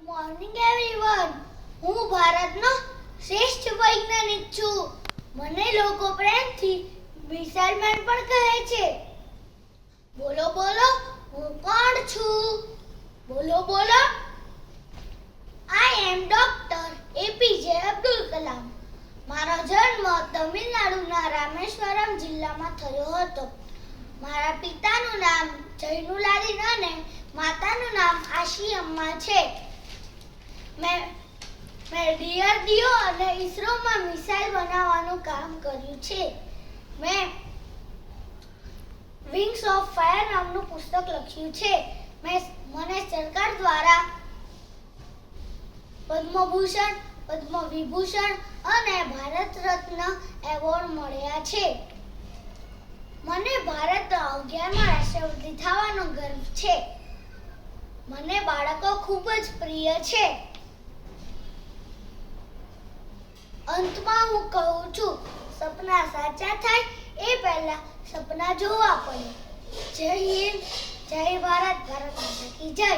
Morning everyone. હું ભારતનો શ્રેષ્ઠ વૈજ્ઞાનિક છું. મને લોકો પ્રેમથી મિસાઇલ મેન પણ કહે છે. બોલો બોલો, હું કોણ છું? બોલો બોલો. આઈ એમ ડોક્ટર એપીજે અબ્દુલ કલામ. મારો જન્મ તમિલનાડુના રામેશ્વરમ જિલ્લામાં થયો હતો. મારા પિતાનું નામ જૈનુલાદીન અને માતાનું નામ આશી અમ્મા છે. મેં ડીઆરડીઓ અને ઇસરોમાં મિસાઇલ બનાવવાનું કામ કર્યું છે. મેં વિંગ્સ ઓફ ફાયર નામનું પુસ્તક લખ્યું છે. મને સરકાર દ્વારા પદ્મભૂષણ, પદ્મવિભૂષણ અને ભારત રત્ન એવોર્ડ મળ્યા છે. મને ભારતના 11મા રાષ્ટ્રપતિ થવાનો ગર્વ છે. મને બાળકો ખૂબ જ પ્રિય છે. અંતમાં હું કહું છું, સપના સાચા થાય એ પહેલા સપના જોવા પડે. જય હિન્દ, જય ભારત, ભારત માતા કી જય.